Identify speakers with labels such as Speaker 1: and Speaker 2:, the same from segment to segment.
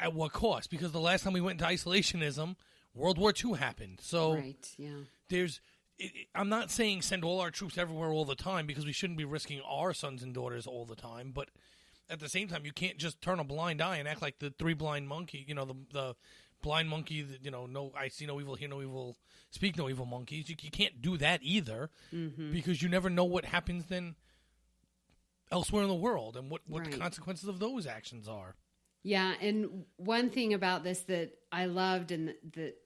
Speaker 1: At what cost? Because the last time we went into isolationism, World War II happened. So
Speaker 2: right, yeah.
Speaker 1: I'm not saying send all our troops everywhere all the time, because we shouldn't be risking our sons and daughters all the time. But at the same time, you can't just turn a blind eye and act like the three blind monkey, the blind monkey, no, I see no evil, hear no evil, speak no evil monkeys. You can't do that either, because you never know what happens then elsewhere in the world and what the consequences of those actions are.
Speaker 2: Yeah, and one thing about this that I loved, and that,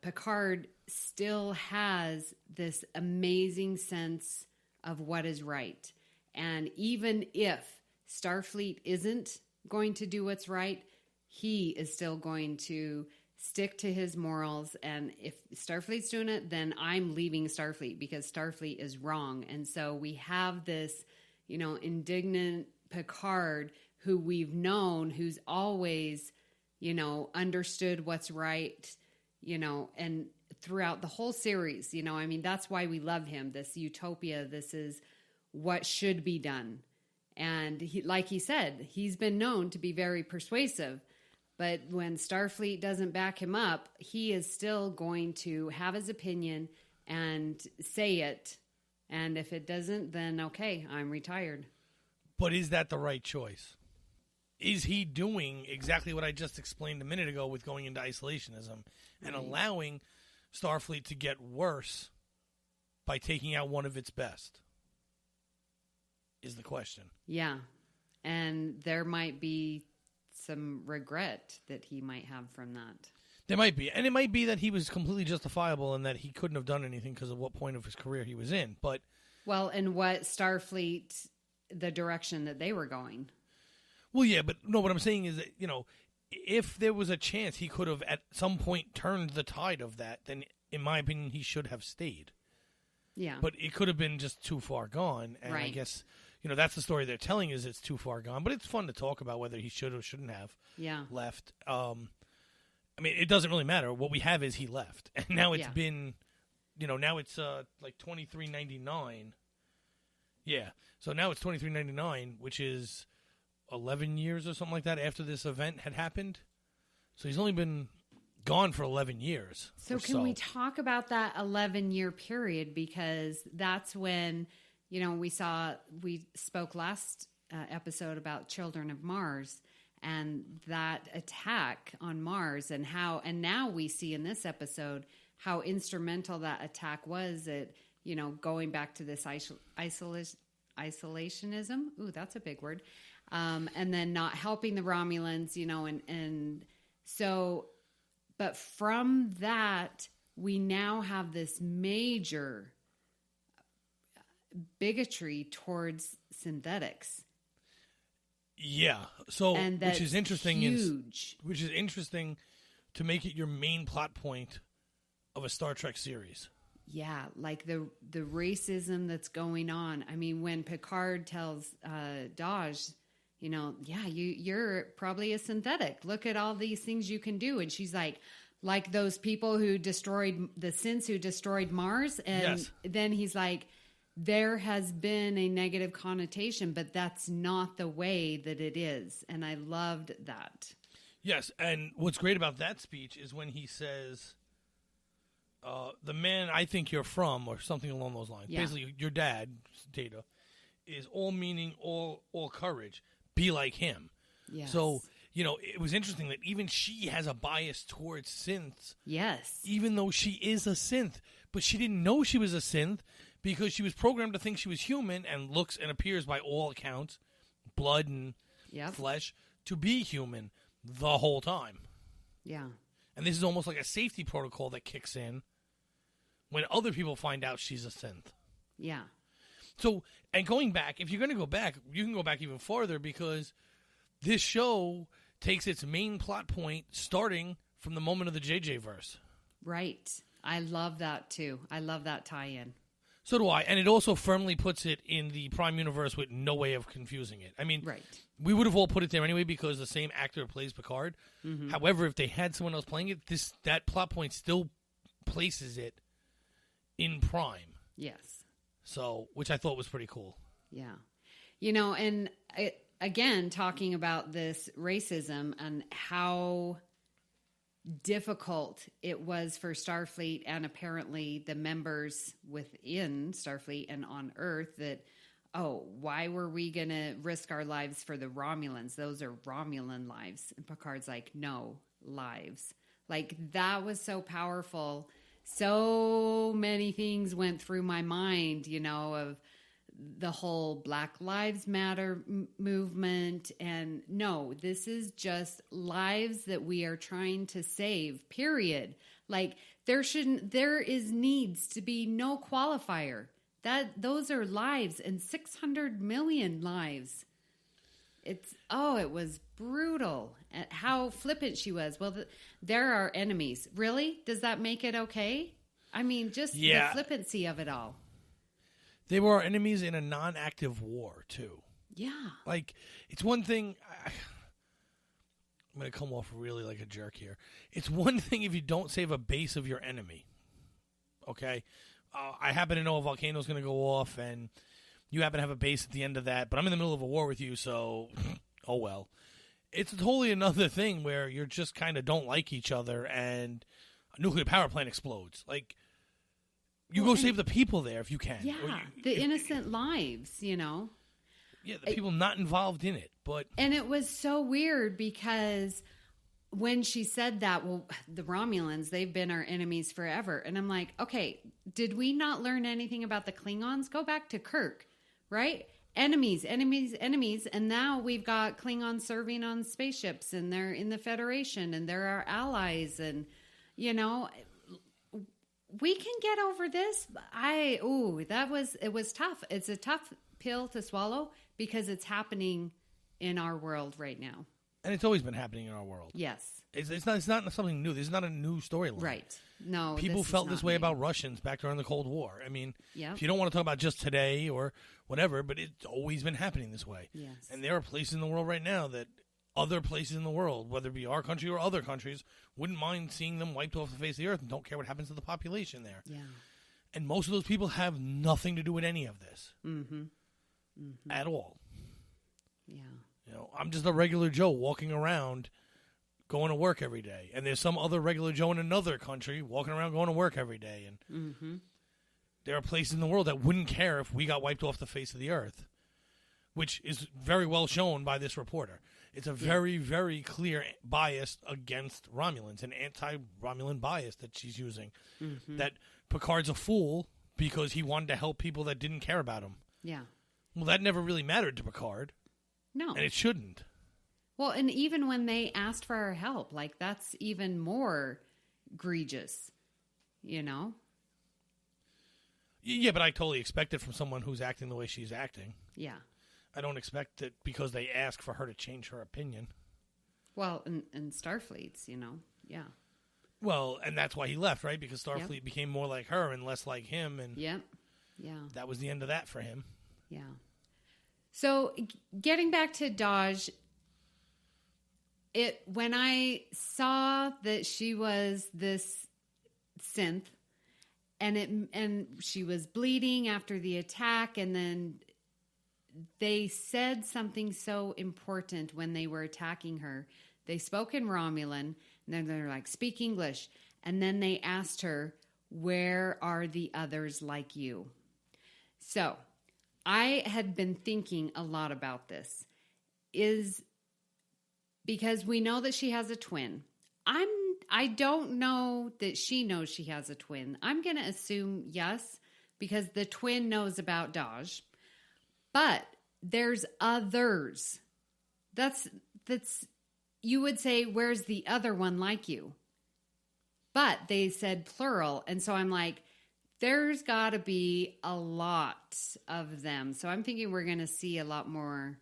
Speaker 2: Picard still has this amazing sense of what is right. And even if Starfleet isn't going to do what's right, he is still going to stick to his morals. And if Starfleet's doing it, then I'm leaving Starfleet because Starfleet is wrong. And so we have this, indignant Picard who we've known, who's always, understood what's right, and throughout the whole series, that's why we love him. This utopia, this is what should be done. And he, like he said, he's been known to be very persuasive. But when Starfleet doesn't back him up, he is still going to have his opinion and say it. And if it doesn't, then okay, I'm retired.
Speaker 1: But is that the right choice? Is he doing exactly what I just explained a minute ago with going into isolationism and allowing Starfleet to get worse by taking out one of its best? Is the question. Yeah.
Speaker 2: And there might be some regret that he might have from that.
Speaker 1: There might be. And it might be that he was completely justifiable and that he couldn't have done anything because of what point of his career he was in. But
Speaker 2: well, and what Starfleet, the direction that they were going.
Speaker 1: Well, yeah, but no, what I'm saying is that, if there was a chance he could have at some point turned the tide of that, then in my opinion, he should have stayed.
Speaker 2: Yeah.
Speaker 1: But it could have been just too far gone. And I guess, that's the story they're telling, is it's too far gone. But it's fun to talk about whether he should or shouldn't have left. It doesn't really matter. What we have is he left. And now it's been, now it's like $23.99. Yeah. So now it's $23.99, which is 11 years or something like that after this event had happened. So he's only been gone for 11 years.
Speaker 2: So can we talk about that 11-year period? Because that's when, we spoke last episode about Children of Mars and that attack on Mars, and now we see in this episode how instrumental that attack was at, going back to this isolationism. Ooh, that's a big word. And then not helping the Romulans, and so, but from that, we now have this major bigotry towards synthetics.
Speaker 1: Yeah. So, which is interesting.
Speaker 2: Huge.
Speaker 1: Which is interesting to make it your main plot point of a Star Trek series.
Speaker 2: Yeah, like the racism that's going on. I mean, when Picard tells Daj, you're probably a synthetic. Look at all these things you can do. And she's like those people who destroyed the synths who destroyed Mars. And then he's like, there has been a negative connotation, but that's not the way that it is. And I loved that.
Speaker 1: Yes. And what's great about that speech is when he says, the man I think you're from, or something along those lines. Yeah. Basically, your dad, Data, is all meaning, all courage. Be like him. Yes. So, it was interesting that even she has a bias towards synths.
Speaker 2: Yes.
Speaker 1: Even though she is a synth. But she didn't know she was a synth because she was programmed to think she was human and looks and appears by all accounts, blood and flesh, to be human the whole time.
Speaker 2: Yeah.
Speaker 1: And this is almost like a safety protocol that kicks in when other people find out she's a synth.
Speaker 2: Yeah.
Speaker 1: So, and going back, if you're going to go back, you can go back even farther because this show takes its main plot point starting from the moment of the JJ verse.
Speaker 2: Right. I love that too. I love that tie-in.
Speaker 1: So do I. And it also firmly puts it in the Prime Universe with no way of confusing it. I mean, we would have all put it there anyway because the same actor plays Picard. Mm-hmm. However, if they had someone else playing it, that plot point still places it in Prime.
Speaker 2: Yes.
Speaker 1: So, which I thought was pretty cool.
Speaker 2: Yeah. And again, talking about this racism and how difficult it was for Starfleet and apparently the members within Starfleet and on Earth that, oh, why were we going to risk our lives for the Romulans? Those are Romulan lives. And Picard's like, no, lives. Like, that was so powerful. So many things went through my mind, you know, of the whole Black Lives Matter movement. And no, this is just lives that we are trying to save, period. Like, there needs to be no qualifier. Those are lives, and 600 million lives. It was brutal at how flippant she was. Well, there are enemies. Really? Does that make it okay? I mean, just the flippancy of it all.
Speaker 1: They were our enemies in a non-active war, too.
Speaker 2: Yeah.
Speaker 1: Like, it's one thing... I'm going to come off really like a jerk here. It's one thing if you don't save a base of your enemy. Okay? I happen to know a volcano's going to go off, and you happen to have a base at the end of that, but I'm in the middle of a war with you, so... oh, well. It's totally another thing where you just kind of don't like each other, and a nuclear power plant explodes. Like... You go save the people there if you can.
Speaker 2: Yeah, the innocent lives, you know.
Speaker 1: Yeah, the people not involved in it, but...
Speaker 2: And it was so weird because when she said that, well, the Romulans, they've been our enemies forever. And I'm like, okay, did we not learn anything about the Klingons? Go back to Kirk, right? Enemies. And now we've got Klingons serving on spaceships, and they're in the Federation, and they're our allies. And, you know... We can get over this. It was tough. It's a tough pill to swallow because it's happening in our world right now.
Speaker 1: And it's always been happening in our world.
Speaker 2: Yes.
Speaker 1: It's not something new. This is not a new storyline.
Speaker 2: Right. No.
Speaker 1: People felt this way about Russians back during the Cold War. I mean, if you don't want to talk about just today or whatever, but it's always been happening this way.
Speaker 2: Yes.
Speaker 1: And there are places in the world right now that other places in the world, whether it be our country or other countries, wouldn't mind seeing them wiped off the face of the earth and don't care what happens to the population there.
Speaker 2: Yeah.
Speaker 1: And most of those people have nothing to do with any of this.
Speaker 2: Mm-hmm. Mm-hmm.
Speaker 1: At all.
Speaker 2: Yeah.
Speaker 1: You know, I'm just a regular Joe walking around going to work every day. And there's some other regular Joe in another country walking around going to work every day. And there are places in the world that wouldn't care if we got wiped off the face of the earth, which is very well shown by this reporter. It's a very, very clear bias against Romulans, an anti-Romulan bias that she's using. Mm-hmm. That Picard's a fool because he wanted to help people that didn't care about him.
Speaker 2: Yeah.
Speaker 1: Well, that never really mattered to Picard.
Speaker 2: No.
Speaker 1: And it shouldn't.
Speaker 2: Well, and even when they asked for our help, like, that's even more egregious, you know?
Speaker 1: Yeah, but I totally expect it from someone who's acting the way she's acting.
Speaker 2: Yeah.
Speaker 1: I don't expect it because they ask for her to change her opinion.
Speaker 2: Well, and Starfleet's, you know, yeah.
Speaker 1: Well, and that's why he left, right? Because Starfleet became more like her and less like him. And
Speaker 2: yeah.
Speaker 1: That was the end of that for him.
Speaker 2: Yeah. So getting back to Daj, when I saw that she was this synth and she was bleeding after the attack, and then they said something so important when they were attacking her. They spoke in Romulan, and then they're like, speak English. And then they asked her, where are the others like you? So I had been thinking a lot about this. Is because we know that she has a twin. I don't know that she knows she has a twin. I'm going to assume yes, because the twin knows about Daj. But there's others. That's you would say, where's the other one like you? But they said plural, and so I'm like, there's got to be a lot of them. So I'm thinking we're going to see a lot more.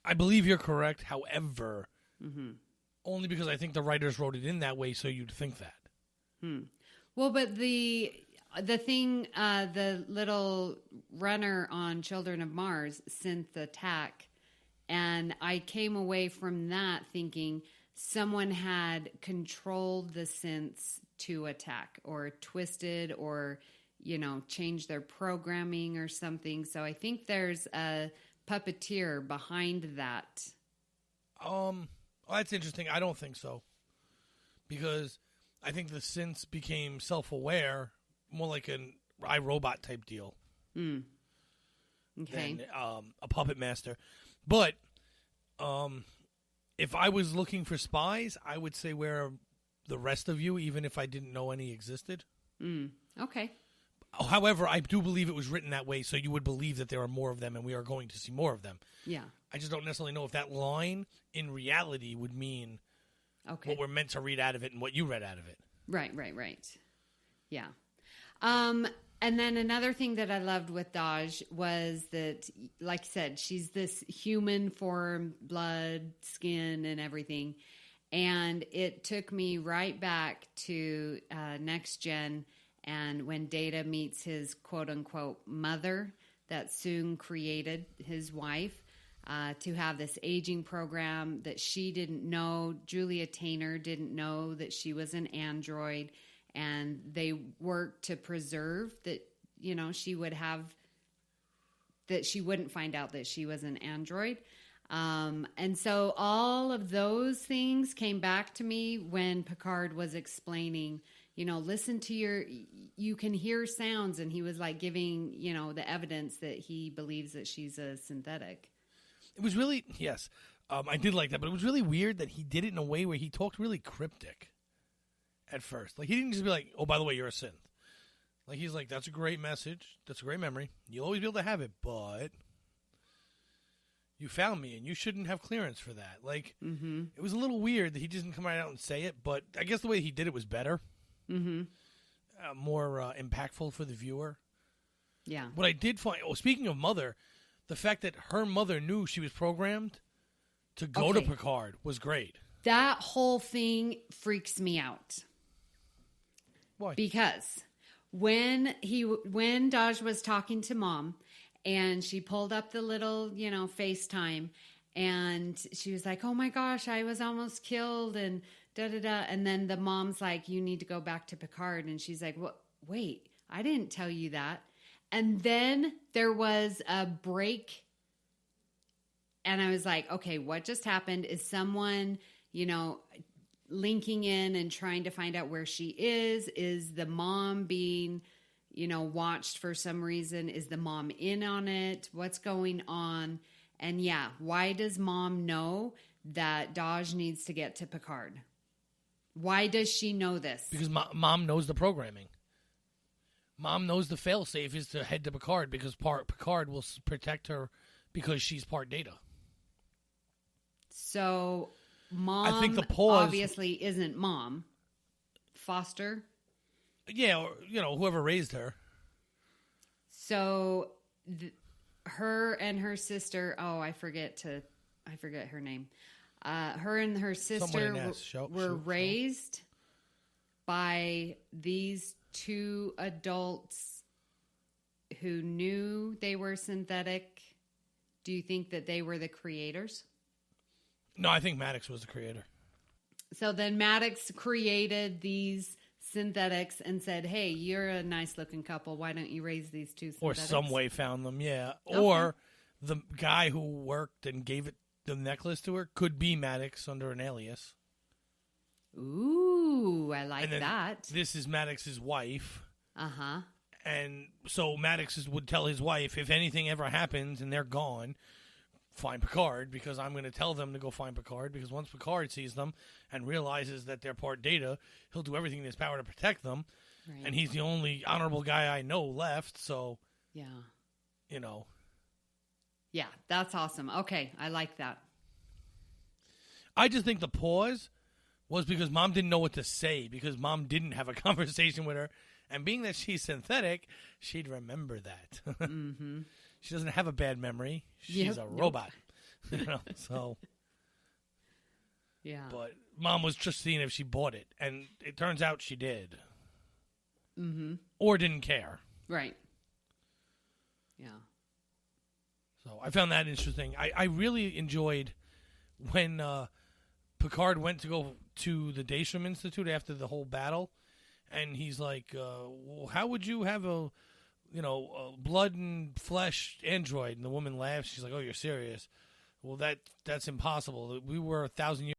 Speaker 1: I believe you're correct. However, only because I think the writers wrote it in that way, so you'd think that.
Speaker 2: Well, but the thing, the little runner on Children of Mars, synth attack, and I came away from that thinking someone had controlled the synths to attack or twisted or, changed their programming or something. So I think there's a puppeteer behind that?
Speaker 1: Well, that's interesting. I don't think so. Because I think the synths became self-aware, more like an iRobot type deal.
Speaker 2: Okay.
Speaker 1: Than a puppet master. But if I was looking for spies, I would say where are the rest of you, even if I didn't know any existed.
Speaker 2: Okay.
Speaker 1: However, I do believe it was written that way, so you would believe that there are more of them, and we are going to see more of them.
Speaker 2: Yeah.
Speaker 1: I just don't necessarily know if that line in reality would mean what we're meant to read out of it and what you read out of it.
Speaker 2: Right. Yeah. And then another thing that I loved with Daj was that, like I said, she's this human form, blood, skin, and everything. And it took me right back to Next Gen, and when Data meets his quote-unquote mother that soon created his wife, to have this aging program that she didn't know. Julia Tainer didn't know that she was an android, and they worked to preserve that, she would have, that she wouldn't find out that she was an android. And so all of those things came back to me when Picard was explaining, listen to you can hear sounds. And he was like giving, the evidence that he believes that she's a synthetic.
Speaker 1: It was really, yes, I did like that, but it was really weird that he did it in a way where he talked really cryptic at first. Like, he didn't just be like, oh, by the way, you're a synth. Like, he's like, that's a great message. That's a great memory. You'll always be able to have it, but you found me, and you shouldn't have clearance for that. Like, It was a little weird that he just didn't come right out and say it, but I guess the way he did it was better. More impactful for the viewer.
Speaker 2: Yeah.
Speaker 1: What I did find, speaking of mother, the fact that her mother knew she was programmed to go to Picard was great.
Speaker 2: That whole thing freaks me out.
Speaker 1: Why?
Speaker 2: Because when Daj was talking to Mom, and she pulled up the little, FaceTime, and she was like, oh my gosh, I was almost killed, and da-da-da. And then the mom's like, you need to go back to Picard. And she's like, what? Wait, I didn't tell you that. And then there was a break, and I was like, okay, what just happened? Is someone, linking in and trying to find out where she is? Is the mom being, watched for some reason? Is the mom in on it? What's going on? And yeah, why does Mom know that Daj needs to get to Picard? Why does she know this?
Speaker 1: Because Mom knows the programming. Mom knows the failsafe is to head to Picard because Picard will protect her because she's part Data.
Speaker 2: So Mom,
Speaker 1: I think the pause
Speaker 2: obviously isn't Mom. Foster?
Speaker 1: Yeah, or, whoever raised her.
Speaker 2: So her and her sister, I forget her name. Her and her sister were raised by these two adults who knew they were synthetic. Do you think that they were the creators?
Speaker 1: No, I think Maddox was the creator.
Speaker 2: So then Maddox created these synthetics and said, hey, you're a nice looking couple. Why don't you raise these two synthetics?
Speaker 1: Or some way found them, yeah.
Speaker 2: Okay.
Speaker 1: Or the guy who worked and gave it the necklace to her could be Maddox under an alias.
Speaker 2: Ooh, I like that.
Speaker 1: This is Maddox's wife.
Speaker 2: Uh-huh.
Speaker 1: And so Maddox would tell his wife, if anything ever happens and they're gone, find Picard, because I'm going to tell them to go find Picard, because once Picard sees them and realizes that they're part Data, he'll do everything in his power to protect them. Right. And he's the only honorable guy I know left, so...
Speaker 2: Yeah.
Speaker 1: Yeah,
Speaker 2: that's awesome. Okay, I like that.
Speaker 1: I just think the pause was because Mom didn't know what to say, because Mom didn't have a conversation with her. And being that she's synthetic, she'd remember that. Mm-hmm. She doesn't have a bad memory. She's a robot. So.
Speaker 2: Yeah.
Speaker 1: But Mom was just seeing if she bought it. And it turns out she did.
Speaker 2: Mm-hmm.
Speaker 1: Or didn't care.
Speaker 2: Right. Yeah.
Speaker 1: So I found that interesting. I really enjoyed when Picard went to go to the Daystrom Institute after the whole battle. And he's like, well, how would you have blood and flesh android. And the woman laughs. She's like, "Oh, you're serious?" Well, that's impossible. We were 1,000 years